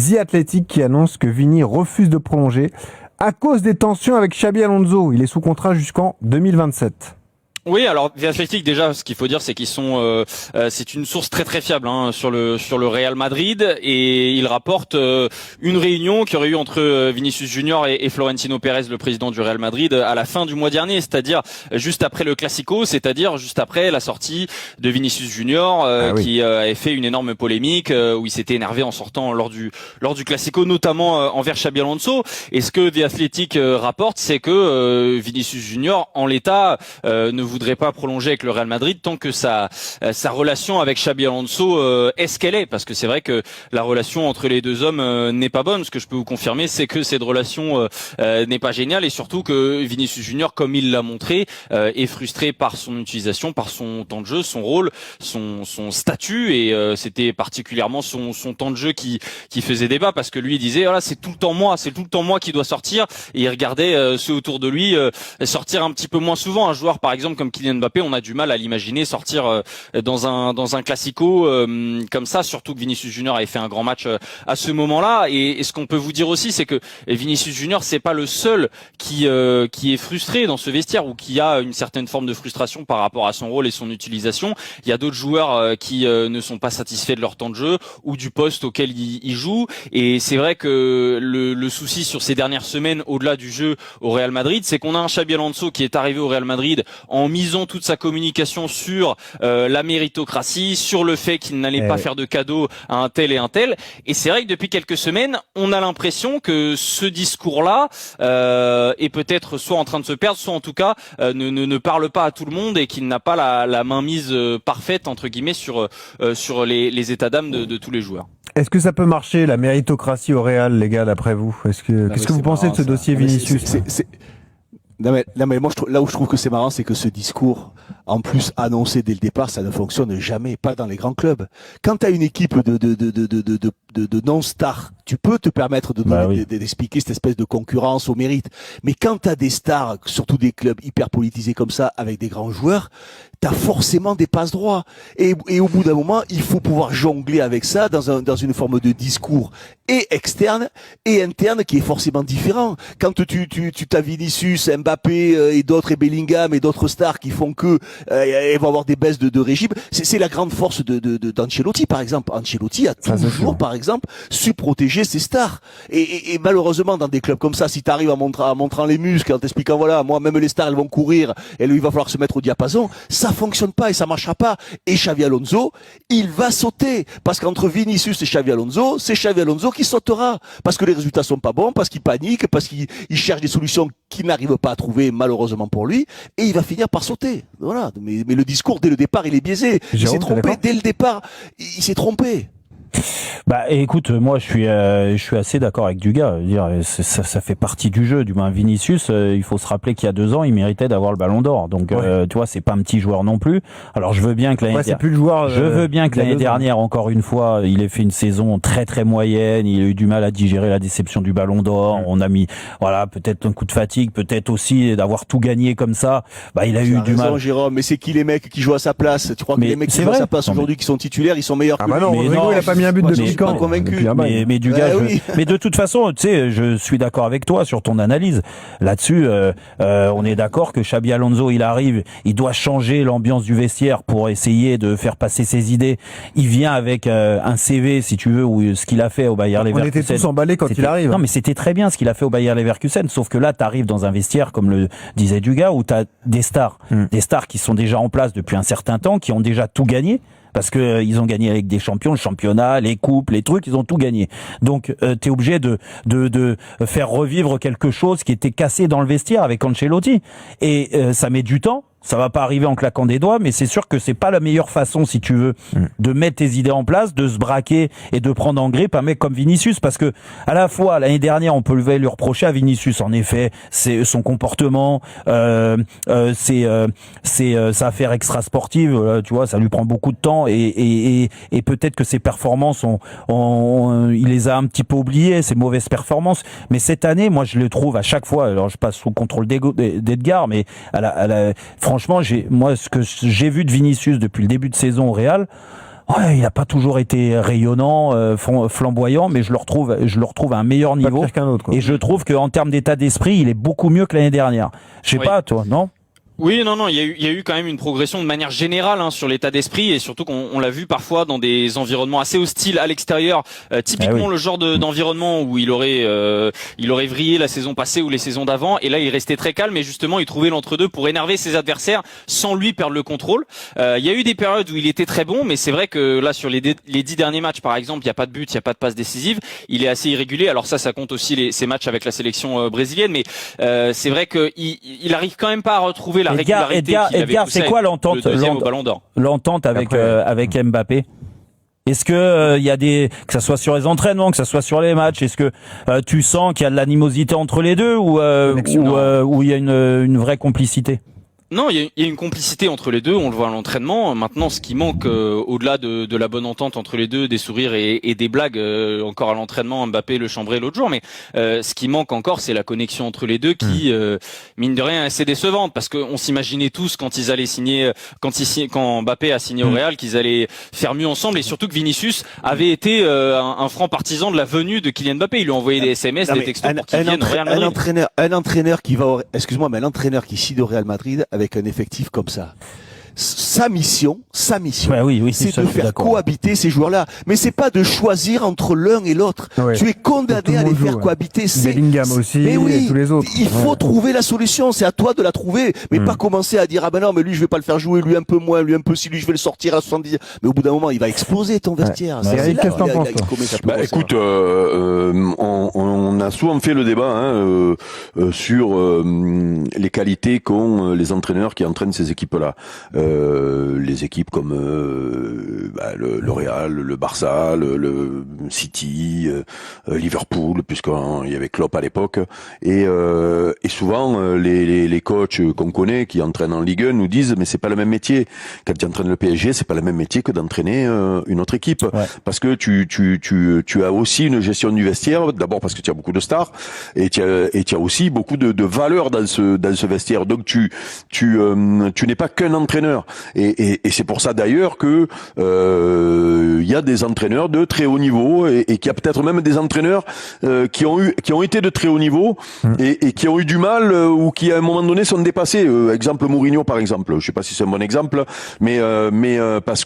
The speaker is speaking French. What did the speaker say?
The Athletic qui annonce que Vini refuse de prolonger à cause des tensions avec Xabi Alonso. Il est sous contrat jusqu'en 2027. Oui, alors The Athletic, déjà, ce qu'il faut dire, c'est qu'ils sont, c'est une source très très fiable sur le Real Madrid, et il rapporte une réunion qu'il y aurait eu entre Vinicius Junior et Florentino Pérez, le président du Real Madrid, à la fin du mois dernier, c'est-à-dire juste après le Classico, c'est-à-dire juste après la sortie de Vinicius Junior, qui avait fait une énorme polémique où il s'était énervé en sortant lors du Classico, notamment envers Xabi Alonso. Et ce que The Athletic rapporte, c'est que Vinicius Junior, en l'état, ne voudrait pas prolonger avec le Real Madrid tant que sa relation avec Xabi Alonso est ce qu'elle est, parce que c'est vrai que la relation entre les deux hommes n'est pas bonne. Ce que je peux vous confirmer, c'est que cette relation n'est pas géniale, et surtout que Vinicius Junior, comme il l'a montré, est frustré par son utilisation, par son temps de jeu, son rôle, son statut, et c'était particulièrement son temps de jeu qui faisait débat, parce que lui il disait voilà, c'est tout le temps moi qui dois sortir, et il regardait ceux autour de lui sortir un petit peu moins souvent. Un joueur par exemple comme Kylian Mbappé, on a du mal à l'imaginer sortir dans un classico comme ça, surtout que Vinicius Junior avait fait un grand match à ce moment-là. Et ce qu'on peut vous dire aussi, c'est que Vinicius Junior, c'est pas le seul qui est frustré dans ce vestiaire, ou qui a une certaine forme de frustration par rapport à son rôle et son utilisation. Il y a d'autres joueurs qui ne sont pas satisfaits de leur temps de jeu ou du poste auquel ils jouent. Et c'est vrai que le souci sur ces dernières semaines, au-delà du jeu au Real Madrid, c'est qu'on a un Xabi Alonso qui est arrivé au Real Madrid en misant toute sa communication sur la méritocratie, sur le fait qu'il n'allait pas faire de cadeaux à un tel et un tel. Et c'est vrai que depuis quelques semaines, on a l'impression que ce discours-là est peut-être soit en train de se perdre, soit en tout cas ne parle pas à tout le monde, et qu'il n'a pas la mainmise parfaite entre guillemets sur les états d'âme de tous les joueurs. Est-ce que ça peut marcher, la méritocratie au Real, les gars, d'après vous? Qu'est-ce que vous pensez de ce dossier Vinicius? Non mais moi là où je trouve que c'est marrant, c'est que ce discours, en plus annoncé dès le départ, ça ne fonctionne jamais, pas dans les grands clubs. Quand tu as une équipe de non-stars, tu peux te permettre d'expliquer cette espèce de concurrence au mérite. Mais quand tu as des stars, surtout des clubs hyper politisés comme ça, avec des grands joueurs, t'as forcément des passe-droits. Et au bout d'un moment, il faut pouvoir jongler avec ça dans une forme de discours et externe et interne qui est forcément différent. Quand tu t'as Vinicius, Mbappé et d'autres, et Bellingham et d'autres stars qui font que elles vont avoir des baisses de régime, c'est la grande force d'Ancelotti par exemple. Ancelotti a toujours par exemple su protéger ses stars. Et malheureusement dans des clubs comme ça, si t'arrives en montrant les muscles, en t'expliquant voilà, moi même les stars elles vont courir et lui il va falloir se mettre au diapason, ça fonctionne pas et ça marchera pas. Et Xavi Alonso, il va sauter parce qu'entre Vinicius et Xavi Alonso, c'est Xavi Alonso qui sautera parce que les résultats sont pas bons, parce qu'il panique, parce qu'il cherche des solutions qu'il n'arrive pas à trouver malheureusement pour lui, et il va finir par sauter. Voilà. Mais le discours dès le départ, il est biaisé. Il s'est trompé dès le départ. Il s'est trompé. Bah écoute, moi je suis assez d'accord avec Dugas. Dire ça fait partie du jeu. Du moins Vinicius, il faut se rappeler qu'il y a 2 ans, il méritait d'avoir le Ballon d'Or. Donc tu vois, c'est pas un petit joueur non plus. Alors je veux bien que l'année dernière, encore une fois, il ait fait une saison très très moyenne. Il a eu du mal à digérer la déception du Ballon d'Or. On a mis peut-être un coup de fatigue, peut-être aussi d'avoir tout gagné comme ça. Bah il a eu du mal. Jérôme, mais c'est qui les mecs qui jouent à sa place? Tu crois que les mecs qui jouent à sa place aujourd'hui, qui sont titulaires, ils sont meilleurs que lui? Non, Rodrigo, il a pas mis un but depuis quand? Convaincu. Mais Dugas, mais de toute façon, tu sais, je suis d'accord avec toi sur ton analyse. Là-dessus, on est d'accord que Xabi Alonso, il arrive, il doit changer l'ambiance du vestiaire pour essayer de faire passer ses idées. Il vient avec un CV, si tu veux, ou ce qu'il a fait au Bayer Leverkusen. On était tous emballés quand il arrive. Non, mais c'était très bien ce qu'il a fait au Bayer Leverkusen. Sauf que là, t'arrives dans un vestiaire, comme le disait Dugas, où t'as des stars qui sont déjà en place depuis un certain temps, qui ont déjà tout gagné. Parce que ils ont gagné avec des champions, le championnat, les coupes, les trucs, ils ont tout gagné. Donc t'es obligé de faire revivre quelque chose qui était cassé dans le vestiaire avec Ancelotti. Et ça met du temps. Ça va pas arriver en claquant des doigts, mais c'est sûr que c'est pas la meilleure façon, si tu veux, de mettre tes idées en place, de se braquer et de prendre en grippe un mec comme Vinicius, parce que à la fois l'année dernière, on peut lui reprocher à Vinicius, en effet, c'est son comportement, c'est sa affaire extra sportive, tu vois, ça lui prend beaucoup de temps et peut-être que ses performances, il les a un petit peu oubliées, ses mauvaises performances. Mais cette année, moi, je le trouve à chaque fois. Alors, je passe sous le contrôle d'Edgar, mais franchement, ce que j'ai vu de Vinicius depuis le début de saison au Real, Ouais, il n'a pas toujours été rayonnant, flamboyant, mais je le retrouve à un meilleur niveau. Pas pire qu'un autre, quoi. Et je trouve qu'en termes d'état d'esprit, il est beaucoup mieux que l'année dernière. Je sais Oui. pas, toi, non? Oui, non, il y a eu quand même une progression de manière générale sur l'état d'esprit et surtout qu'on l'a vu parfois dans des environnements assez hostiles à l'extérieur. Typiquement oui. le genre d'environnement où il aurait vrillé la saison passée ou les saisons d'avant et là il restait très calme et justement il trouvait l'entre-deux pour énerver ses adversaires sans lui perdre le contrôle. Il y a eu des périodes où il était très bon, mais c'est vrai que là sur les 10 derniers matchs par exemple, il y a pas de but, il y a pas de passe décisive, il est assez irrégulier. Alors ça compte aussi ses matchs avec la sélection brésilienne, mais c'est vrai que il arrive quand même pas à retrouver la régularité qu'il avait poussé c'est quoi l'entente, le deuxième au Ballon d'Or. l'entente avec Mbappé? Est-ce que il y a que ça soit sur les entraînements, que ça soit sur les matchs, est-ce que tu sens qu'il y a de l'animosité entre les deux ou il y a une vraie complicité? Non, il y a une complicité entre les deux, on le voit à l'entraînement. Maintenant, ce qui manque, au-delà de la bonne entente entre les deux, des sourires et des blagues, encore à l'entraînement, Mbappé le chambrait l'autre jour, mais ce qui manque encore, c'est la connexion entre les deux qui, mine de rien, est assez décevante, parce qu'on s'imaginait tous quand ils allaient signer, quand Mbappé a signé au Real, qu'ils allaient faire mieux ensemble, et surtout que Vinicius avait été un franc partisan de la venue de Kylian Mbappé. Il lui a envoyé des SMS, des textos pour qu'il vienne au Real Madrid. Un entraîneur qui va, excuse-moi, mais un entraîneur qui signe au Real Madrid avec un effectif comme ça. Sa mission, Ouais, oui, c'est ça, de je suis faire d'accord. cohabiter ces joueurs-là. Mais c'est pas de choisir entre l'un et l'autre. Ouais. Tu es Tout condamné le à les monde faire joue, ouais. cohabiter. Bellingham aussi, mais oui, et tous les autres. Il faut trouver la solution. C'est à toi de la trouver. Mais pas commencer à dire, ah ben non, mais lui, je vais pas le faire jouer, lui un peu moins, lui un peu si, lui, je vais le sortir à 70. Mais au bout d'un moment, il va exploser ton vestiaire. C'est Eric, qu'est-ce que t'en penses, toi? Bah, écoute, on a souvent fait le débat sur les qualités qu'ont les entraîneurs qui entraînent ces équipes-là. Les équipes comme le Real, le Barça, le City, Liverpool, puisqu'il y avait Klopp à l'époque. Et souvent, les coachs qu'on connaît, qui entraînent en Ligue 1, nous disent, mais c'est pas le même métier. Quand tu entraînes le PSG, c'est pas le même métier que d'entraîner une autre équipe. Ouais. Parce que tu as aussi une gestion du vestiaire, d'abord parce que tu as beaucoup de stars, et tu as aussi beaucoup de valeur dans ce vestiaire. Donc tu n'es pas qu'un entraîneur. Et c'est pour ça d'ailleurs que il y a des entraîneurs de très haut niveau et qu'il y a peut-être même des entraîneurs qui ont été de très haut niveau et qui ont eu du mal ou qui à un moment donné sont dépassés. Exemple Mourinho par exemple. Je sais pas si c'est un bon exemple, mais parce